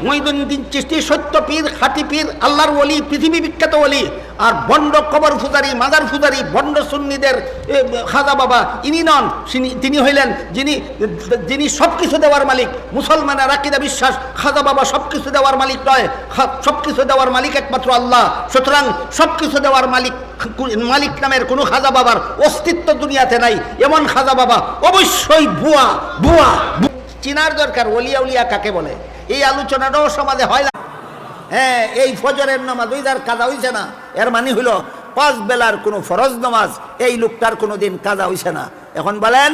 মঈনুদ্দিন চিশতি সত্য পীর, খাঁটি পীর, আল্লাহর ওলি, পৃথিবী বিখ্যাত ওলি। আর বন্ড কবর পূজারি, মাজার পূজারি, বন্ড সুন্নিদের খাজা বাবা ইনি নন, তিনি হইলেন যিনি সব কিছু দেওয়ার মালিক। মুসলমানের আকীদা বিশ্বাস খাজা বাবা সব কিছু দেওয়ার মালিক নয়, সব কিছু দেওয়ার মালিক একমাত্র আল্লাহ। সুতরাং সব কিছু দেওয়ার মালিক নামের কোনো খাজা বাবার অস্তিত্ব দুনিয়াতে নাই। এমন খাজা বাবা অবশ্যই ভুয়া ভুয়া। চিনার দরকার ওলিয়া উলিয়া কাকে বলে। এই আলোচনাটাও সমাজে হয় না। হ্যাঁ, এই ফজরের নামাজ ওই যার কাজা হইছে না, এর মানে হইল 5 বেলার কোনো ফরজ নামাজ এই লোকটার কোনো দিন কাজা হইছে না। এখন বলেন,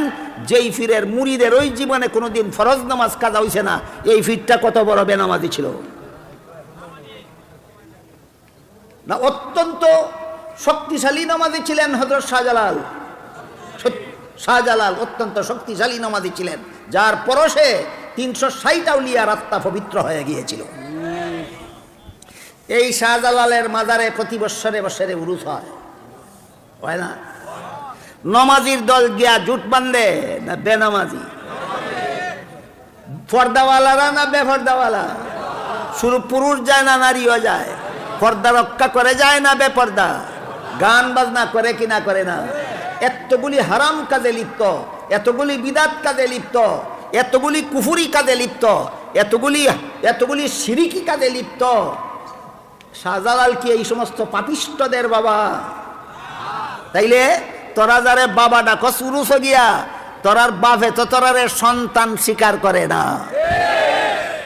যেই ফিরের মুরিদের ওই জীবনে কোনো দিন ফরজ নামাজ কাজা হইছে না, এই ফিরটা কত বড় বেনামাজি ছিল না। অত্যন্ত শক্তিশালী নামাজি ছিলেন হযরত শাহজালাল। শাহজালাল অত্যন্ত শক্তিশালী নামাজি ছিলেন, যার পরশে 360 আউলিয়ার আত্মা পবিত্র হয়ে গিয়েছিল। এই শাহজালালের মাজারে প্রতি বৎসরে বৎসরে উরুস হয় না? নমাজির দল গিয়া জুট বান্ধে না বেনামাজি? পর্দাওয়ালারা না বেপর্দাওয়ালা? শুধু পুরুষ যায় না নারীও যায়? পর্দা রক্ষা করে যায় না বেপর্দা? গান বাজনা করে কি না করে না? এতগুলি হারাম কাজে লিপ্ত, এতগুলি বিদাত কাজে লিপ্ত, এতগুলি কুফুরি কাজে লিপ্ত, এতগুলি শিরিকি কাজে লিপ্ত। শাহজালাল কি এই সমস্ত পাপিষ্টদের বাবা? তাইলে তোরা যারে বাবা ডাকস উরুস গিয়া, তোরার বাপে তো তোরারে সন্তান স্বীকার করে না।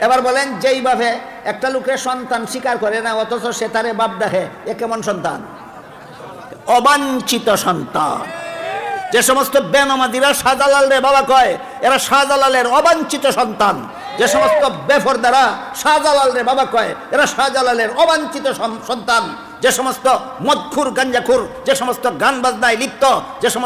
এবার বলেন, যেই বাপে একটা লোকের সন্তান স্বীকার করে না অথচ সে তারে বাপ ডাকে, এ কেমন সন্তান? অবাঞ্ছিত সন্তান। যে সমস্ত বেনামাজিরা শাহজালাল রে বাবা কয়, এরা শাহজালালের অবাঞ্ছিত সন্তান। যে সমস্ত বেপরদারা শাহজালাল রে বাবা কয়, এরা শাহজালালের অবাঞ্ছিত সন্তান। যে সমস্ত মদখুর গাঞ্জাখুর, যে সমস্ত গান বাজনায় লিপ্ত, যে সমস্ত